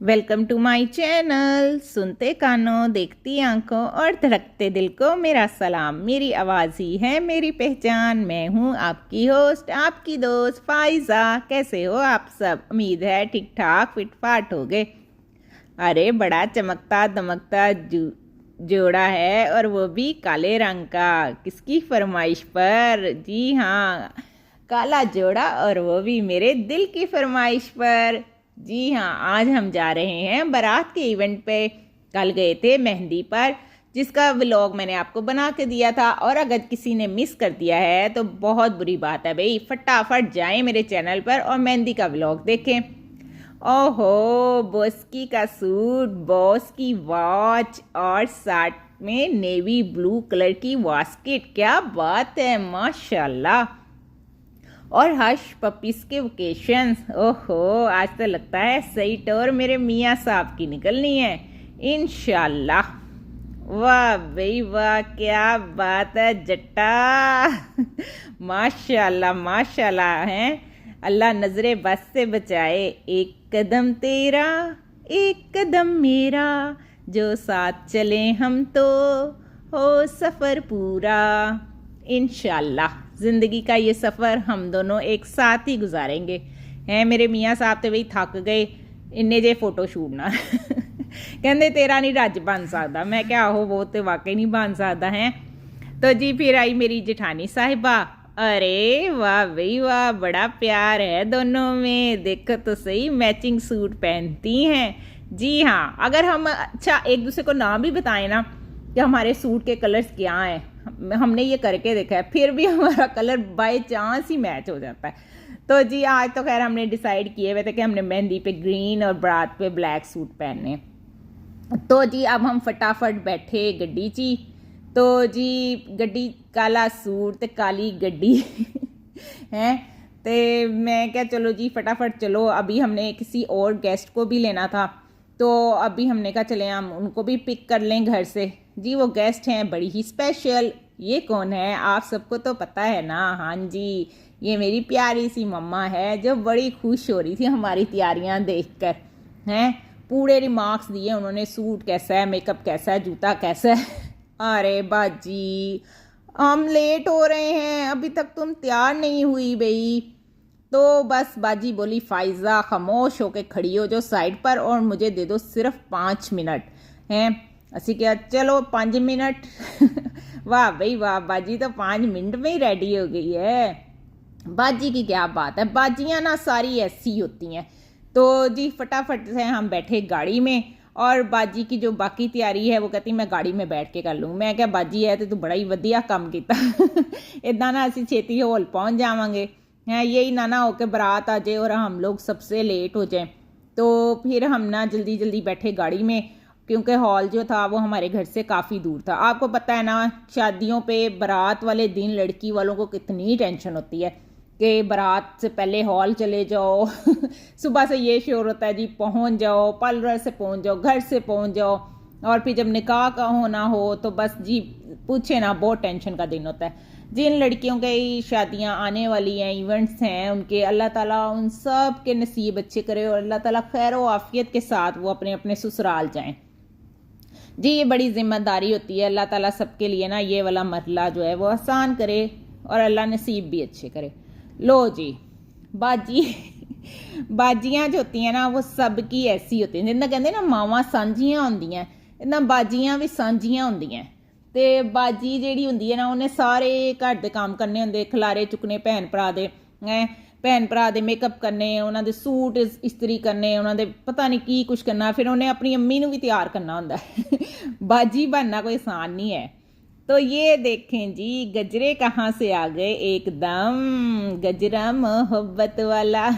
Welcome to my channel. सुनते कानों, देखती आंखों और धड़कते दिल को मेरा सलाम। मेरी आवाज़ ही है मेरी पहचान। मैं हूँ आपकी होस्ट, आपकी दोस्त फाइज़ा। कैसे हो आप सब? उम्मीद है ठीक ठाक फिट फाट हो गए। अरे बड़ा चमकता दमकता जोड़ा है, और वो भी काले रंग का। किसकी फरमाइश पर? जी हाँ, काला जोड़ा, और वो भी मेरे दिल की फरमाइश पर। जी हाँ, आज हम जा रहे हैं बारात के इवेंट पे। कल गए थे मेहंदी पर, जिसका व्लॉग मैंने आपको बना के दिया था। और अगर किसी ने मिस कर दिया है तो बहुत बुरी बात है भाई। फटाफट जाएं मेरे चैनल पर और मेहंदी का व्लॉग देखें। ओहो, बॉस का सूट, बॉस की वॉच और साथ में नेवी ब्लू कलर की वास्केट। क्या बात है, माशाल्लाह। और हर्ष पपीस के वोकेशंस। ओहो, आज तो लगता है सही टोर मेरे मियाँ साहब की निकलनी है इंशाल्लाह। वाह भाई वाह, क्या बात है जट्टा। माशाल्लाह माशाल्लाह है। अल्लाह नजरे बस से बचाए। एक कदम तेरा, एक कदम मेरा, जो साथ चले हम तो हो सफर पूरा। इंशाल्लाह जिंदगी का ये सफर हम दोनों एक साथ ही गुजारेंगे। हैं मेरे मियाँ साहब तो वही थक गए, इन्ने जे फोटो शूट ना। कहते तेरा नहीं रज बन सकता। मैं क्या हो, वो तो वाकई नहीं बन सकता है। तो जी फिर आई मेरी जेठानी साहिबा। अरे वाह भाई वाह, बड़ा प्यार है दोनों में। देखो तो सही, मैचिंग सूट पहनती हैं। जी हाँ, अगर हम अच्छा एक दूसरे को नाम भी बताएं ना कि हमारे सूट के कलर्स क्या हैं, हमने ये करके देखा है, फिर भी हमारा colour by chance he match हो जाता है। तो जी आज तो खैर हमने डिसाइड किए हुए थे कि हमने मेहंदी पे ग्रीन और बारात पे ब्लैक सूट पहनने। तो जी अब हम फटाफट बैठे गड्डी ची। तो जी गड्डी काला सूट ते काली गड्डी हैं। तो मैं क्या, चलो जी फटाफट चलो। अभी हमने किसी और गेस्ट को भी लेना था, तो अभी हमने कहा चले हम उनको भी पिक कर लें घर से। जी वो गेस्ट हैं बड़ी ही स्पेशल। ये कौन है आप सबको तो पता है ना? हाँ जी, ये मेरी प्यारी सी मम्मा है, जो बड़ी खुश हो रही थी हमारी तैयारियां देखकर। हैं, पूरे रिमार्क्स दिए उन्होंने, सूट कैसा है, मेकअप कैसा है, जूता कैसा है। अरे बाजी, हम लेट हो रहे हैं, अभी तक तुम तैयार नहीं हुई भाई। तो बस बाजी बोली, फाइज़ा खामोश होके खड़ी हो जो साइड पर, और मुझे दे दो सिर्फ 5 मिनट। हैं, असी क्या, चलो 5 मिनट। वाह भाई वाह, बाजी तो 5 मिनट में ही रेडी हो गई है। बाजी की क्या बात है, बाजियां ना सारी ऐसी होती हैं। तो जी फटाफट से हम बैठे गाड़ी में, और बाजी की जो बाकी तैयारी है वो कहती मैं गाड़ी में बैठ के कर लूँ। मैं क्या, बाजी है तो तू बड़ा ही वधिया काम किया। इदा ना असी छेती हॉल पहुँच जावांगे हैं, यही ना हो के बारात आ जाए और हम लोग सबसे लेट हो जाएं। तो फिर हम ना जल्दी जल्दी बैठे गाड़ी में, क्योंकि हॉल जो था वो हमारे घर से काफ़ी दूर था। आपको पता है ना, शादियों पे बारात वाले दिन लड़की वालों को कितनी टेंशन होती है कि बारात से पहले हॉल चले जाओ। सुबह से ये श्योर होता है जी पहुंच जाओ, पार्लर से पहुंच जाओ, घर से पहुंच जाओ, और फिर जब निकाह का होना हो तो बस जी पूछे ना, बहुत टेंशन का दिन होता है। जिन लड़कियों की शादियां आने वाली हैं, इवेंट्स हैं उनके, अल्लाह ताला उन सब के नसीब अच्छे करे, और अल्लाह ताला खैर व आफियत के साथ वो अपने अपने ससुराल जाएं। जी ये बड़ी जिम्मेदारी होती है। अल्लाह ताला सबके लिए ना ये वाला मरला जो है वो आसान करे, और अल्लाह नसीब भी अच्छे करे। लो जी बाजी। बाजियां जो होती हैं ना वो सबकी ऐसी होती हैं, जिंदा कहते ना मावां सांझियां होंदियां, इदा बाजियां भी सांझियां होंदियां। ते बाजी जेड़ी होंदी है ना, उन्हें सारे घर दे काम करने होंदे, खलारे चुकने भैन भरा दे, भैन भरा दे मेकअप करने, उन्होंने सूट इस्त्री करने, उन्होंने पता नहीं की कुछ करना, फिर उन्हें अपनी अम्मी नूं भी तैयार करना होंदा है। बाजी बनना कोई आसान नहीं है। तो ये देखें जी, गजरे कहाँ से आ गए एकदम, गजरा मोहब्बत वाला।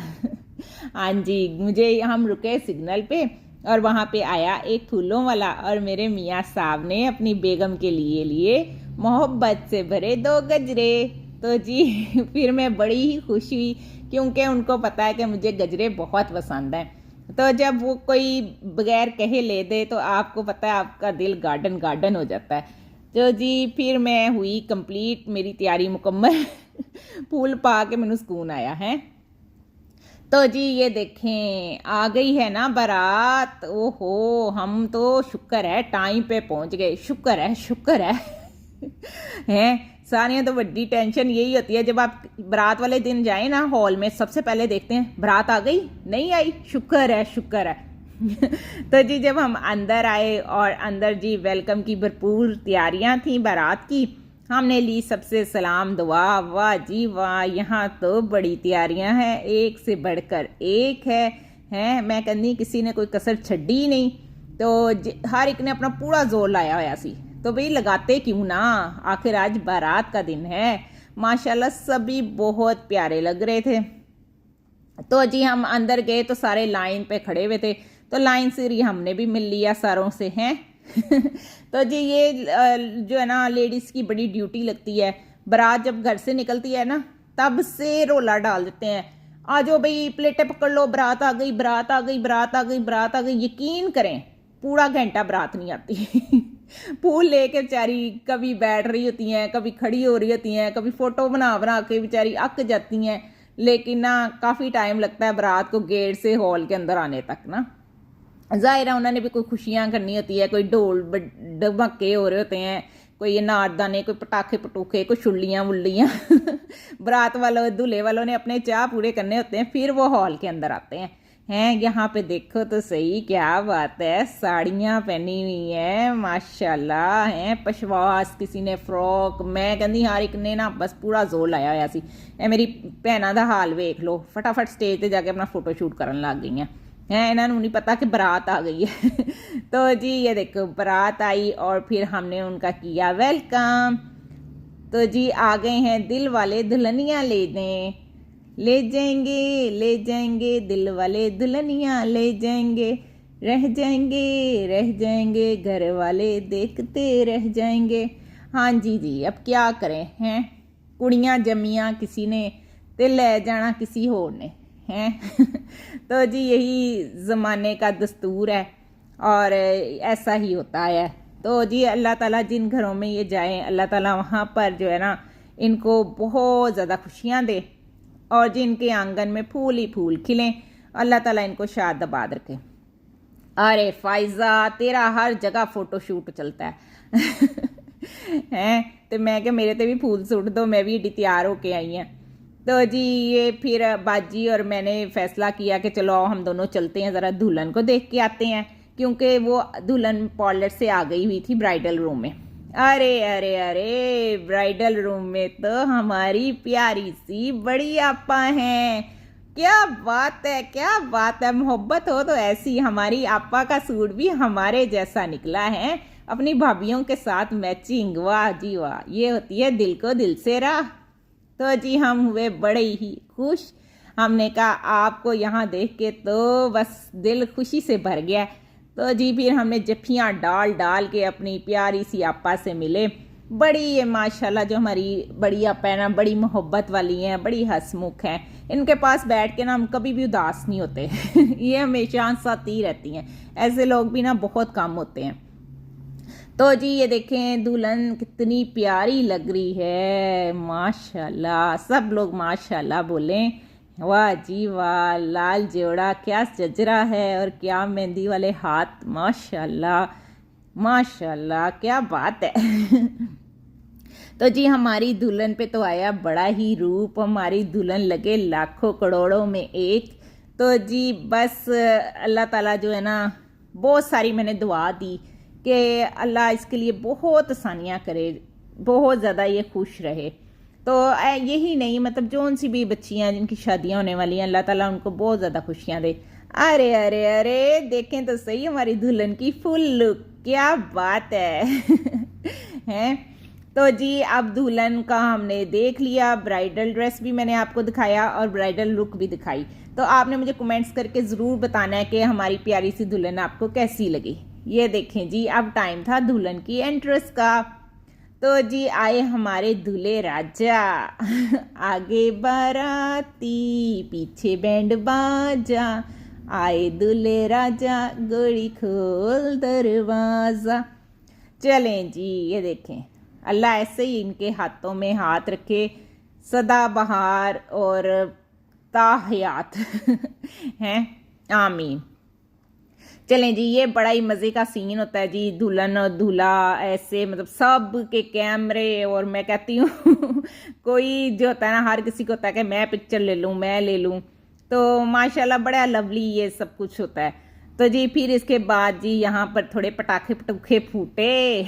हाँ जी, मुझे हम रुके सिग्नल पे, और वहाँ पे आया एक फूलों वाला, और मेरे मियाँ साहब ने अपनी बेगम के लिए मोहब्बत से भरे 2 गजरे। तो जी फिर मैं बड़ी ही खुश हुई, क्योंकि उनको पता है कि मुझे गजरे बहुत पसंद हैं। तो जब वो कोई बगैर कहे ले दे तो आपको पता है आपका दिल गार्डन गार्डन हो जाता है। तो जी फिर मैं हुई कंप्लीट, मेरी तैयारी मुकम्मल। फूल पा के मैनू सुकून आया है। तो जी ये देखें आ गई है ना बारात। ओहो, हम तो शुक्र है टाइम पे पहुंच गए, शुक्र है शुक्र है। हैं, सारियां तो बड़ी टेंशन यही होती है जब आप बारात वाले दिन जाए ना हॉल में, सबसे पहले देखते हैं बारात आ गई नहीं आई, शुक्र है शुक्र है। तो जी जब हम अंदर आए और अंदर जी वेलकम की भरपूर तैयारियां थी बारात की, हमने ली सबसे सलाम दुआ। वाह जी वाह, यहाँ तो बड़ी तैयारियां हैं, एक से बढ़कर एक है। हैं, मैं कहनी किसी ने कोई कसर छड़ी नहीं। तो हर एक ने अपना पूरा जोर लाया होया सी, तो भाई लगाते क्यों ना, आखिर आज बारात का दिन है। माशाल्लाह सभी बहुत प्यारे लग रहे थे। तो जी हम अंदर गए तो सारे लाइन पे खड़े हुए थे, तो लाइन से ही हमने भी मिल लिया सारों से हैं। तो जी ये जो है ना लेडीज़ की बड़ी ड्यूटी लगती है। बारात जब घर से निकलती है ना तब से रोला डाल देते हैं, आ जाओ भाई प्लेटें पकड़ लो, बारात आ गई बारात आ गई बारात आ गई बारात आ गई। यकीन करें पूरा घंटा बारात नहीं आती। फूल लेके बेचारी कभी बैठ रही होती हैं, कभी खड़ी हो रही होती हैं, कभी फोटो बना बना के बेचारी अक जाती हैं। लेकिन ना काफ़ी टाइम लगता है बारात को गेट से हॉल के अंदर आने तक ना। जाहिर है उन्होंने भी कोई खुशियाँ करनी होती है, कोई ढोल धमाके हो रहे होते हैं, कोई ये नारदाने, कोई पटाखे पटूखे, कोई छुल्लियाँ वुल्लियाँ। बारात वालों दूल्हे वालों ने अपने चाह पूरे करने होते हैं, फिर वो हॉल के अंदर आते हैं। हैं, यहाँ पे देखो तो सही, क्या बात है, साड़ियाँ पहनी हुई हैं माशाल्लाह। हैं पशवास, किसी ने फ्रॉक, मैं कहती हर एक ने ना बस पूरा जोर लाया होया सी। ए मेरी भैनों का हाल वेख लो, फटाफट स्टेज पर जाके अपना फोटो शूट करन लग गई हैं। हैं, इन्होंने नहीं पता कि बारात आ गई है। तो जी ये देखो बारात आई और फिर हमने उनका किया वेलकम। तो जी आ गए हैं दिल वाले दुल्हनिया लेने, ले जाएंगे दिल वाले दुल्हनिया ले जाएंगे, रह जाएंगे घर वाले देखते रह जाएंगे। हाँ जी जी अब क्या करें हैं, कुड़ियाँ जमियाँ किसी ने ते ले जाना किसी होर ने हैं। तो जी यही ज़माने का दस्तूर है और ऐसा ही होता है। तो जी अल्लाह ताला जिन घरों में ये जाएं, अल्लाह ताला वहाँ पर जो है ना इनको बहुत ज़्यादा खुशियाँ दे और जिनके आंगन में फूल ही फूल खिलें, अल्लाह ताला इनको शाद आबाद रखे। अरे फाइज़ा तेरा हर जगह फ़ोटो शूट चलता है। हैं, तो मैं क्या मेरे ते भी फूल सूट दो, मैं भी एडी तैयार होके आई हैं। तो जी ये फिर बाजी और मैंने फ़ैसला किया कि चलो हम दोनों चलते हैं, ज़रा दुल्हन को देख के आते हैं, क्योंकि वो दुल्हन पार्लर से आ गई हुई थी ब्राइडल रूम में। अरे अरे अरे ब्राइडल रूम में तो हमारी प्यारी सी बड़ी आपा हैं। क्या बात है क्या बात है, मोहब्बत हो तो ऐसी। हमारी आपा का सूट भी हमारे जैसा निकला है, अपनी भाभीयों के साथ मैचिंग। वाह जी वाह, ये होती है दिल को दिल से राह। तो जी हम हुए बड़े ही खुश, हमने कहा आपको यहाँ देख के तो बस दिल खुशी से भर गया। तो जी फिर हमने जफ्फियाँ डाल डाल के अपनी प्यारी सी आपा से मिले। बड़ी ये माशाल्लाह जो हमारी बड़ी आपा है ना, बड़ी मोहब्बत वाली हैं, बड़ी हंसमुख हैं। इनके पास बैठ के ना हम कभी भी उदास नहीं होते। ये हमेशा साथ ही रहती हैं, ऐसे लोग भी ना बहुत कम होते हैं। तो जी ये देखें दुल्हन कितनी प्यारी लग रही है माशाल्लाह, सब लोग माशाल्लाह बोलें। वाह जी वाह, लाल जोड़ा क्या जजरा है और क्या मेहंदी वाले हाथ, माशाल्लाह माशाल्लाह क्या बात है। तो जी हमारी दुल्हन पे तो आया बड़ा ही रूप, हमारी दुल्हन लगे लाखों करोड़ों में एक। तो जी बस अल्लाह ताला जो है ना बहुत सारी मैंने दुआ दी कि अल्लाह इसके लिए बहुत आसानियाँ करे, बहुत ज़्यादा ये खुश रहे। तो यही नहीं मतलब जो सी भी बच्चियाँ जिनकी शादियाँ होने वाली हैं, अल्लाह ताला उनको बहुत ज़्यादा खुशियाँ दे। अरे अरे अरे देखें तो सही हमारी दुल्हन की फुल लुक, क्या बात है। हैं, तो जी अब दुल्हन का हमने देख लिया, ब्राइडल ड्रेस भी मैंने आपको दिखाया और ब्राइडल लुक भी दिखाई। तो आपने मुझे कमेंट्स करके ज़रूर बताना है कि हमारी प्यारी सी दुल्हन आपको कैसी लगी। ये देखें जी अब टाइम था दुल्हन की एंट्रेंस का। तो जी आए हमारे दूल्हे राजा। आगे बाराती पीछे बैंड बाजा, आए दूल्हे राजा गोड़ी खोल दरवाजा। चलें जी ये देखें अल्लाह ऐसे ही इनके हाथों में हाथ रखे, सदा बहार और ताहयात हैं, आमीन। चलें जी, ये बड़ा ही मज़े का सीन होता है जी, दुल्हन और दूल्हा ऐसे मतलब सब के कैमरे, और मैं कहती हूँ कोई जो होता है ना, हर किसी को होता है कि मैं पिक्चर ले लूँ, मैं ले लूँ, तो माशाल्लाह बड़ा लवली ये सब कुछ होता है। तो जी फिर इसके बाद जी यहाँ पर थोड़े पटाखे पटूखे फूटे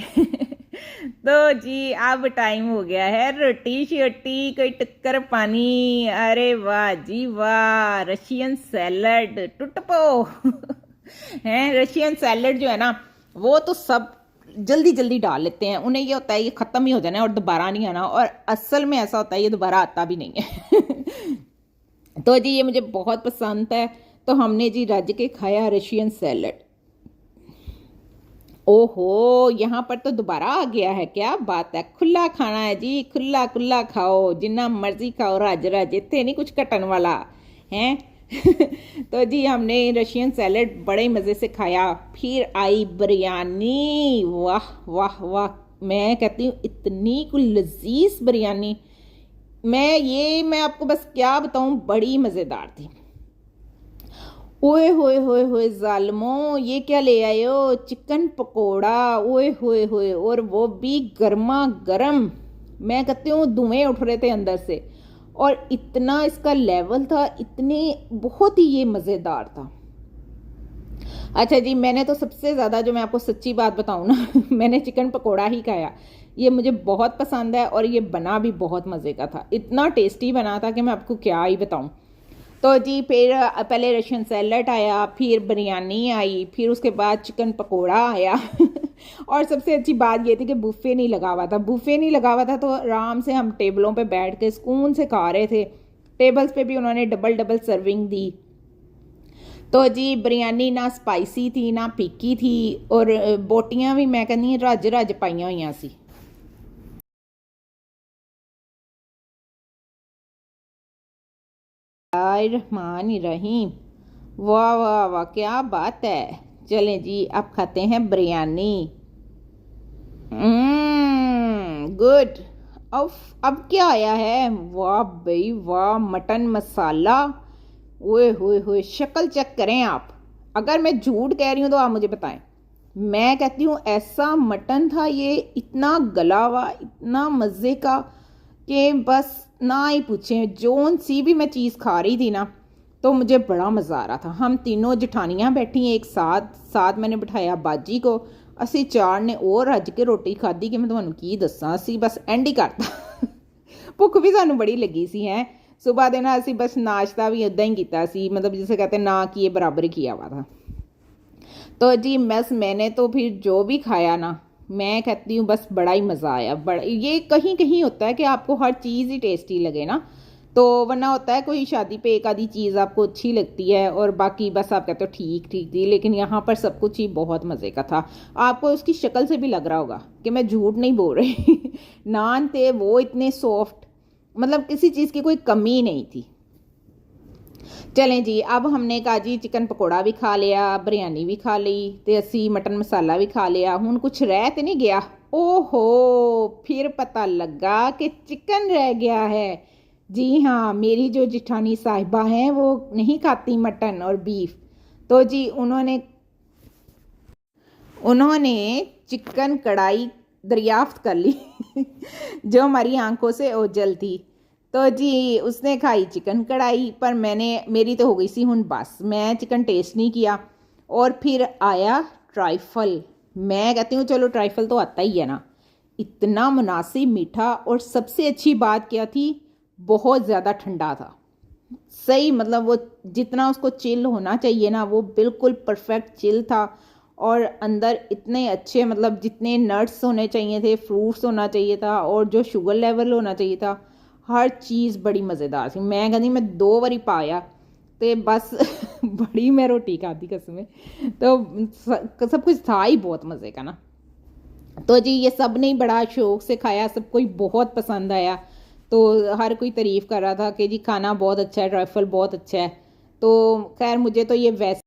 तो जी अब टाइम हो गया है रोटी शोटी कोई टक्कर पानी। अरे वाह जी वाह, रशियन सैलड टुटपो हैं। रशियन सैलड जो है ना, वो तो सब जल्दी जल्दी डाल लेते हैं, उन्हें ये होता है ये ख़त्म ही हो जाना है और दोबारा नहीं आना, और असल में ऐसा होता है ये दोबारा आता भी नहीं है तो जी ये मुझे बहुत पसंद है, तो हमने जी रज के खाया रशियन सैलड। ओहो, यहाँ पर तो दोबारा आ गया है, क्या बात है। खुला खाना है जी, खुला खुला खाओ, जिन्ना मर्जी खाओ, रज रज, इतने नहीं कुछ कटन वाला है तो जी हमने रशियन सैलड बड़े मज़े से खाया। फिर आई बिरयानी, वाह वाह वाह, मैं कहती हूँ इतनी कुछ लजीज बिरयानी, मैं आपको बस क्या बताऊँ, बड़ी मज़ेदार थी। ओए होए होए होए जालमो, ये क्या ले आए हो, चिकन पकोड़ा, ओए होए होए, और वो भी गर्मा गर्म। मैं कहती हूँ धुएं उठ रहे थे अंदर से, और इतना इसका लेवल था, इतनी बहुत ही ये मज़ेदार था। अच्छा जी, मैंने तो सबसे ज़्यादा, जो मैं आपको सच्ची बात बताऊँ ना मैंने चिकन पकोड़ा ही खाया, ये मुझे बहुत पसंद है, और ये बना भी बहुत मज़े का था, इतना टेस्टी बना था कि मैं आपको क्या ही बताऊँ। तो जी फिर पहले रशियन सैलड आया, फिर बिरयानी आई, फिर उसके बाद चिकन पकोड़ा आया और सबसे अच्छी बात ये थी कि बुफ़े नहीं लगा हुआ था, बुफ़े नहीं लगा हुआ था, तो आराम से हम टेबलों पे बैठ के सुकून से खा रहे थे। टेबल्स पे भी उन्होंने डबल डबल सर्विंग दी। तो जी बिरयानी ना स्पाइसी थी ना फीकी थी, और बोटियां भी मैं कहनी रज रज पाइयां हुई सी। रहमान रहीम, वाह वाह वाह, क्या बात है। चलें जी अब खाते हैं बिरयानी। गुड। अब क्या आया है, वाह भाई वाह, मटन मसाला, ओए होए होए, शक्ल चेक करें आप, अगर मैं झूठ कह रही हूँ तो आप मुझे बताएं। मैं कहती हूँ ऐसा मटन था ये, इतना गला हुआ, इतना मज़े का कि बस ना ही पूछें। जोन सी भी मैं चीज़ खा रही थी ना, तो मुझे बड़ा मज़ा आ रहा था। हम तीनों जठानियाँ बैठी एक साथ साथ, मैंने बिठाया बाजी को, असी चार ने और रज के रोटी खाधी कि मैं तुहानू की दसां, असी बस एंड ही करता भुख भी सानू बड़ी लगी सी है। सुबह दिन असी बस नाश्ता भी उदा ही किया सी, मतलब जिसे कहते ना किए बराबर ही किया हुआ था। तो जी बस मैंने तो फिर जो भी खाया ना, मैं कहती हूँ बस बड़ा ही मज़ा आया। बड़ा ये कहीं कहीं होता है कि आपको हर चीज़ ही टेस्टी लगे ना, तो वरना होता है कोई शादी पे एक आधी चीज़ आपको अच्छी लगती है और बाकी बस आप कहते हो ठीक ठीक थी, लेकिन यहाँ पर सब कुछ ही बहुत मज़े का था। आपको उसकी शक्ल से भी लग रहा होगा कि मैं झूठ नहीं बोल रही नान थे वो इतने सॉफ्ट, मतलब किसी चीज़ की कोई कमी नहीं थी। चलें जी, अब हमने कहा जी चिकन पकौड़ा भी खा लिया, बिरयानी भी खा ली, तो असी मटन मसाला भी खा लिया, हुण कुछ रह तो नहीं गया। ओहो, फिर पता लगा कि चिकन रह गया है। जी हाँ, मेरी जो जिठानी साहिबा हैं वो नहीं खाती मटन और बीफ, तो जी उन्होंने चिकन कढ़ाई दरियाफ्त कर ली जो हमारी आंखों से ओझल थी। तो जी उसने खाई चिकन कढ़ाई, पर मेरी तो हो गई सी हुन बस, मैं चिकन टेस्ट नहीं किया। और फिर आया ट्राइफल। मैं कहती हूँ चलो ट्राइफल तो आता ही है ना, इतना मुनासिब मीठा, और सबसे अच्छी बात क्या थी, बहुत ज़्यादा ठंडा था। सही मतलब वो जितना उसको चिल होना चाहिए ना, वो बिल्कुल परफेक्ट चिल था। और अंदर इतने अच्छे, मतलब जितने नट्स होने चाहिए थे, फ्रूट्स होना चाहिए था, और जो शुगर लेवल होना चाहिए था, हर चीज़ बड़ी मज़ेदार थी। मैं कहती मैं 2 बारी पाया तो बस बड़ी मैं रोटी खाती कसम, तो सब कुछ था ही बहुत मज़े का ना। तो जी ये सब ने बड़ा शौक से खाया, सबको ही बहुत पसंद आया, तो हर कोई तारीफ़ कर रहा था कि जी खाना बहुत अच्छा है, ट्रैफल बहुत अच्छा है। तो खैर मुझे तो ये वैसे